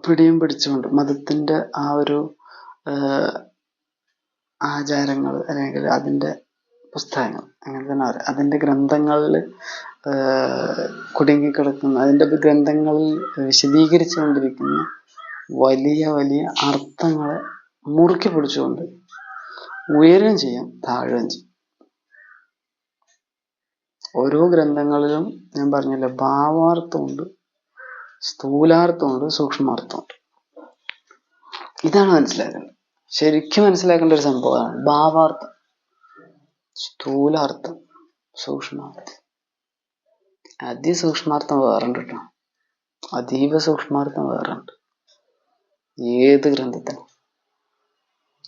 പിടിയും പിടിച്ചുകൊണ്ട് മതത്തിന്റെ ആ ഒരു ആചാരങ്ങൾ അല്ലെങ്കിൽ അതിൻ്റെ പുസ്തകങ്ങൾ, അങ്ങനെ തന്നെ പറയാം, അതിൻ്റെ ഗ്രന്ഥങ്ങളിൽ കുടുങ്ങിക്കിടക്കുന്ന, അതിൻ്റെ ഗ്രന്ഥങ്ങളിൽ വിശദീകരിച്ചു കൊണ്ടിരിക്കുന്ന വലിയ വലിയ അർത്ഥങ്ങളെ മുറുക്കി പിടിച്ചുകൊണ്ട് ഉയരുകയും ചെയ്യാം, താഴുകയും ചെയ്യും. ഓരോ ഗ്രന്ഥങ്ങളിലും ഞാൻ പറഞ്ഞില്ലേ, ഭാവാർത്ഥമുണ്ട്, സ്ഥൂലാർത്ഥമുണ്ട്, സൂക്ഷ്മാർത്ഥമുണ്ട്. ഇതാണ് മനസ്സിലാക്കേണ്ടത്. ശരിക്കും മനസ്സിലാക്കേണ്ട ഒരു സംഭവമാണ് ഭാവാർത്ഥം, സ്ഥൂലാർത്ഥം, സൂക്ഷ്മാർത്ഥം. അതിസൂക്ഷ്മാർത്ഥം വേറുണ്ട് കേട്ടോ. അതീവ സൂക്ഷ്മാർത്ഥം വേറുണ്ട് ഏത് ഗ്രന്ഥത്തിനും.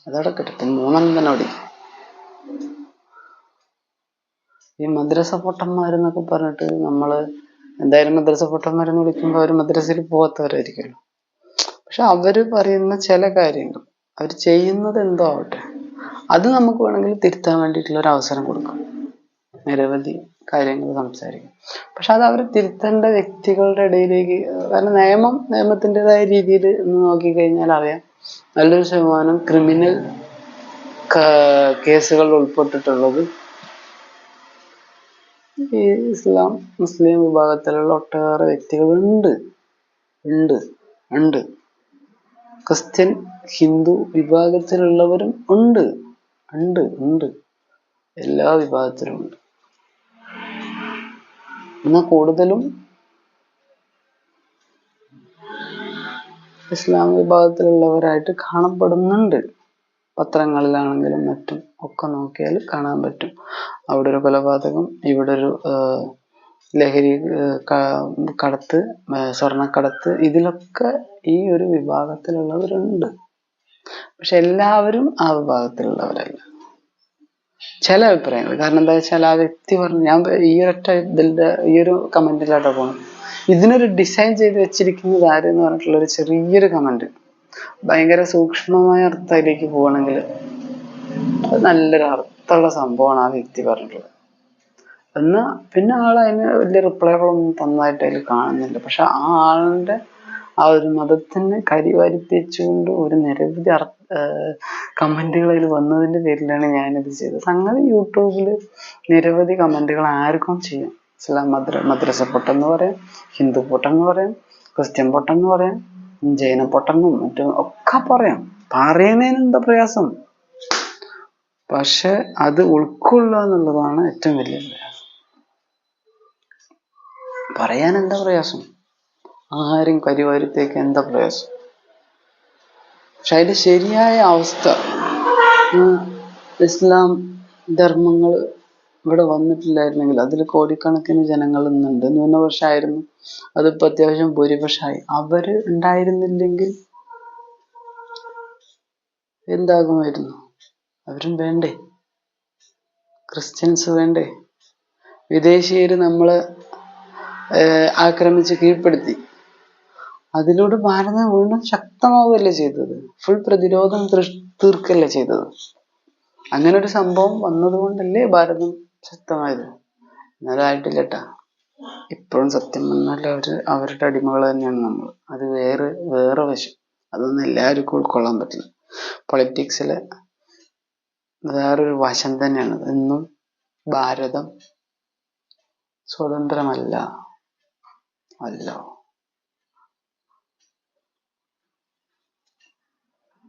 അതവിടെ കിട്ടും. 3 തന്നെ പഠിക്കും. ഈ മദ്രസ പൊട്ടന്മാരെന്നൊക്കെ പറഞ്ഞിട്ട് നമ്മള് എന്തായാലും മദ്രസ പൊട്ടന്മാരെന്ന് വിളിക്കുമ്പോൾ അവർ മദ്രസയിൽ പോകാത്തവരായിരിക്കുമല്ലോ. പക്ഷെ അവര് പറയുന്ന ചില കാര്യങ്ങൾ, അവർ ചെയ്യുന്നത് എന്തോ ആവട്ടെ, അത് നമുക്ക് വേണമെങ്കിൽ തിരുത്താൻ വേണ്ടിയിട്ടുള്ള ഒരു അവസരം കൊടുക്കും. നിരവധി കാര്യങ്ങൾ സംസാരിക്കും. പക്ഷെ അത് അവർ തിരുത്തേണ്ട വ്യക്തികളുടെ ഇടയിലേക്ക്, കാരണം നിയമത്തിൻ്റെതായ രീതിയിൽ നോക്കിക്കഴിഞ്ഞാൽ അറിയാം, നല്ലൊരു ശതമാനം ക്രിമിനൽ കേസുകൾ ഉൾപ്പെട്ടിട്ടുള്ളത് ഈ ഇസ്ലാം മുസ്ലിം വിഭാഗത്തിലുള്ള ഒട്ടേറെ വ്യക്തികൾ ഉണ്ട്. ക്രിസ്ത്യൻ ഹിന്ദു വിഭാഗത്തിലുള്ളവരും ഉണ്ട്. എല്ലാ വിഭാഗത്തിലും ഉണ്ട്. എന്നാൽ കൂടുതലും ഇസ്ലാം വിഭാഗത്തിലുള്ളവരായിട്ട് കാണപ്പെടുന്നുണ്ട്. പത്രങ്ങളിലാണെങ്കിലും മറ്റും ഒക്കെ നോക്കിയാൽ കാണാൻ പറ്റും. അവിടെ ഒരു കൊലപാതകം, ഇവിടെ ഒരു ലഹരി കടത്ത്, സ്വർണ്ണക്കടത്ത്, ഇതിലൊക്കെ ഈ ഒരു വിഭാഗത്തിലുള്ളവരുണ്ട്. പക്ഷെ എല്ലാവരും ആ വിഭാഗത്തിലുള്ളവരല്ല. ചില അഭിപ്രായങ്ങൾ, കാരണം എന്താ വെച്ചാൽ ആ വ്യക്തി പറഞ്ഞു, ഞാൻ ഈ ഒരു കമന്റിലാട്ടോ പോകണം, ഇതിനൊരു ഡിസൈൻ ചെയ്ത് വെച്ചിരിക്കുന്നത് ആരെന്ന് പറഞ്ഞിട്ടുള്ള ഒരു ചെറിയൊരു കമന്റ്, ഭയങ്കര സൂക്ഷ്മമായ അർത്ഥത്തിലേക്ക് പോകണമെങ്കിൽ അത് നല്ലൊരു അർത്ഥമുള്ള സംഭവമാണ് ആ വ്യക്തി പറഞ്ഞിട്ടുള്ളത്. എന്നാൽ പിന്നെ ആൾ അതിന് വലിയ റിപ്ലൈകളൊന്നും തന്നതായിട്ട് അതിൽ കാണുന്നില്ല. പക്ഷെ ആ ആളിന്റെ ആ ഒരു മതത്തിന് കരിവാരിത്തേച്ചുകൊണ്ട് ഒരു നിരവധി കമന്റുകൾ അതിൽ വന്നതിന്റെ പേരിലാണ് ഞാനിത് ചെയ്തത്. സംഗതി യൂട്യൂബിൽ നിരവധി കമന്റുകൾ ആർക്കും ചെയ്യാം. ഇസ്ലാം മദ്രസ പൊട്ടെന്ന് പറയാം, ഹിന്ദു പൊട്ടെന്ന് പറയാം, ക്രിസ്ത്യൻ പൊട്ടെന്ന് പറയാം, ജൈന പൊട്ടെന്നും മറ്റും ഒക്കെ പറയാം. പറയുന്നതിന് എന്താ പ്രയാസം? പക്ഷെ അത് ഉൾക്കൊള്ളുക എന്നുള്ളതാണ് ഏറ്റവും വലിയ പ്രയാസം. പറയാൻ എന്താ പ്രയാസം? ആരും കരിവാരിത്തേക്ക് എന്താ പ്രയാസം? പക്ഷെ അതിന്റെ ശരിയായ അവസ്ഥ, ഇസ്ലാം ധർമ്മങ്ങൾ ഇവിടെ വന്നിട്ടില്ലായിരുന്നെങ്കിൽ അതിൽ കോടിക്കണക്കിന് ജനങ്ങൾ ഇന്നുണ്ട്. ന്യൂനപക്ഷമായിരുന്നു, അതിപ്പോ അത്യാവശ്യം ഭൂരിപക്ഷമായി. അവര് ഉണ്ടായിരുന്നില്ലെങ്കിൽ എന്താകുമായിരുന്നു? അവരും വേണ്ടേ? ക്രിസ്ത്യൻസ് വേണ്ടേ? വിദേശീയര് നമ്മളെ ആക്രമിച്ച് കീഴ്പ്പെടുത്തി. അതിലൂടെ ഭാരതം വീണ്ടും ശക്തമാവുകയല്ലേ ചെയ്തത്? ഫുൾ പ്രതിരോധം തീർക്കല്ലേ ചെയ്തത്? അങ്ങനെ ഒരു സംഭവം വന്നതുകൊണ്ടല്ലേ ഭാരതം ശക്തമായത്. എന്നാലായിട്ടില്ലട്ടാ. ഇപ്പോഴും സത്യം പറഞ്ഞാൽ അവരുടെ അടിമകൾ തന്നെയാണ് നമ്മൾ. അത് വേറെ വശം. അതൊന്നും എല്ലാവർക്കും ഉൾക്കൊള്ളാൻ പറ്റില്ല. പൊളിറ്റിക്സിലെ വേറൊരു വശം തന്നെയാണ്. ഇന്നും ഭാരതം സ്വതന്ത്രമല്ല.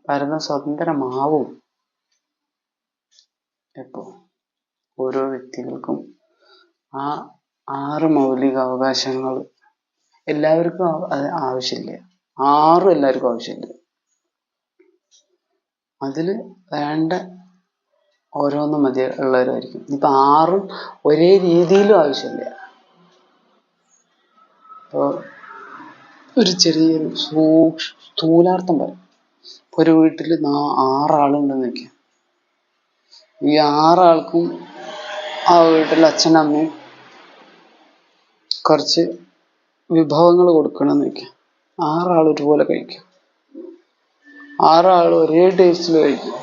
ഭാരതം സ്വതന്ത്രമാവും എപ്പോ? ഓരോ വ്യക്തികൾക്കും ആ 6 മൗലിക അവകാശങ്ങൾ എല്ലാവർക്കും ആവശ്യമില്ല. 6 എല്ലാവർക്കും ആവശ്യമില്ല. അതില് വേണ്ട ഓരോന്നും മതി ഉള്ളവരായിരിക്കും. ഇപ്പൊ 6 ഒരേ രീതിയിലും ആവശ്യമില്ല. ഇപ്പൊ ഒരു ചെറിയൊരു സ്ഥൂലാർത്ഥം പറയും. ഒരു വീട്ടില് 6 ആളുണ്ടെന്ന് വെക്കാം. ഈ 6 ആൾക്കും ആ വീട്ടിൽ അച്ഛനും അമ്മയും കുറച്ച് വിഭവങ്ങൾ കൊടുക്കണമെന്ന് വെക്കാം. 6 ആൾ ഒരുപോലെ കഴിക്കും. 6 ആൾ ഒരേ ടേസ്റ്റിൽ കഴിക്കും.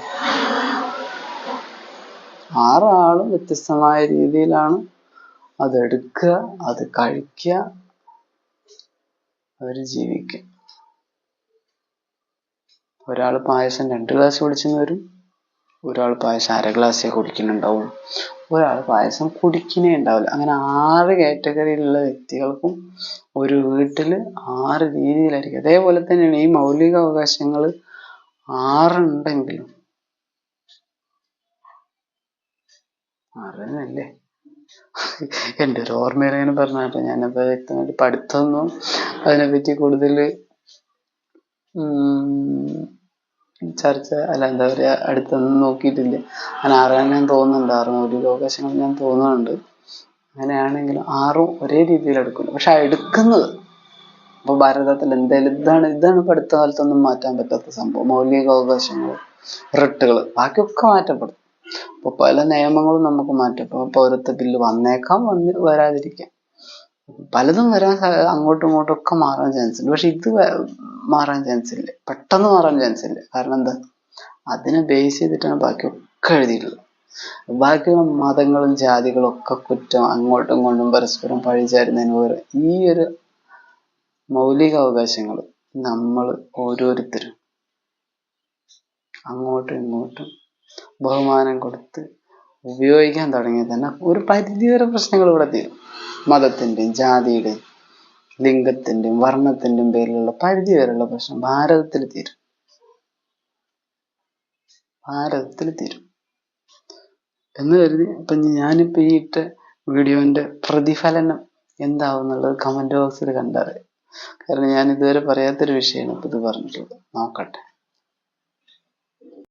6 ആളും വ്യത്യസ്തമായ രീതിയിലാണ് അതെടുക്കുക, അത് കഴിക്കുക, അവര് ജീവിക്കുക. ഒരാൾ പായസം 2 ഗ്ലാസ് കുടിച്ചെന്ന് വരും, ഒരാൾ പായസം 1/2 ഗ്ലാസ്സേ കുടിക്കുന്നുണ്ടാവും, ഒരാൾ പായസം കുടിക്കുന്നേ ഉണ്ടാവില്ല. അങ്ങനെ 6 കാറ്റഗറിയിലുള്ള വ്യക്തികൾക്കും ഒരു വീട്ടില് 6 രീതിയിലായിരിക്കും. അതേപോലെ തന്നെയാണ് ഈ മൗലിക അവകാശങ്ങൾ 6 ഉണ്ടെങ്കിലും 6 തന്നെയല്ലേ? എൻ്റെ ഒരു ഓർമ്മയിലാണ് പറഞ്ഞാട്ടോ. ഞാനപ്പോ വ്യക്തമായിട്ട് പഠിത്തമൊന്നും അതിനെപ്പറ്റി കൂടുതൽ എന്താ പറയാ, അടുത്തൊന്നും നോക്കിയിട്ടില്ല. അങ്ങനെ 6 ഞാൻ തോന്നുന്നുണ്ട്, 6 മൗലിക അവകാശങ്ങൾ ഞാൻ തോന്നുന്നുണ്ട്. അങ്ങനെയാണെങ്കിലും 6 ഒരേ രീതിയിൽ എടുക്കില്ല. പക്ഷെ എടുക്കുന്നത് ഇപ്പൊ ഭാരതത്തിൽ എന്തായാലും ഇതാണ് ഇപ്പൊ അടുത്ത കാലത്തൊന്നും മാറ്റാൻ പറ്റാത്ത സംഭവം. മൗലിക അവകാശങ്ങൾ, റിട്ടുകൾ, ബാക്കിയൊക്കെ മാറ്റപ്പെടും. അപ്പൊ പല നിയമങ്ങളും നമുക്ക് മാറ്റാം. ഇപ്പൊ പൗരത്വ ബില്ല് വന്നേക്കാം, വരാതിരിക്കാം. പലതും വരാൻ അങ്ങോട്ടും ഇങ്ങോട്ടും ഒക്കെ മാറാൻ ചാൻസ് ഉണ്ട്. പക്ഷെ ഇത് മാറാൻ ചാൻസ് ഇല്ല, പെട്ടെന്ന് മാറാൻ ചാൻസ് ഇല്ല. കാരണം എന്താ, അതിനെ ബേസ് ചെയ്തിട്ടാണ് ബാക്കിയൊക്കെ എഴുതിയിട്ടുള്ളത്. ബാക്കിയുള്ള മതങ്ങളും ജാതികളും ഒക്കെ കുറ്റം അങ്ങോട്ടും ഇങ്ങോട്ടും പരസ്പരം പഴിചാരുന്നതിന് പകരം ഈ ഒരു മൗലിക അവകാശങ്ങൾ നമ്മൾ ഓരോരുത്തരും അങ്ങോട്ടും ഇങ്ങോട്ടും ബഹുമാനം കൊടുത്ത് ഉപയോഗിക്കാൻ തുടങ്ങിയാൽ തന്നെ ഒരു പരിധിവരെ പ്രശ്നങ്ങൾ ഇവിടെ തീരും. മതത്തിൻ്റെയും ജാതിയുടെയും ലിംഗത്തിൻ്റെയും വർണ്ണത്തിൻ്റെയും പേരിലുള്ള പരിധി വരെയുള്ള പ്രശ്നം ഭാരതത്തിൽ തീരും. ഭാരതത്തിൽ തീരും എന്ന് കരുതി ഇപ്പൊ ഞാനിപ്പോ ഈ ഇട്ട വീഡിയോന്റെ പ്രതിഫലനം എന്താവും എന്നുള്ളത് കമന്റ് ബോക്സിൽ കണ്ടറിയാം. കാരണം ഞാൻ ഇതുവരെ പറയാത്തൊരു വിഷയമാണ് ഇപ്പൊ ഇത് പറഞ്ഞിട്ടുള്ളത്. നോക്കട്ടെ.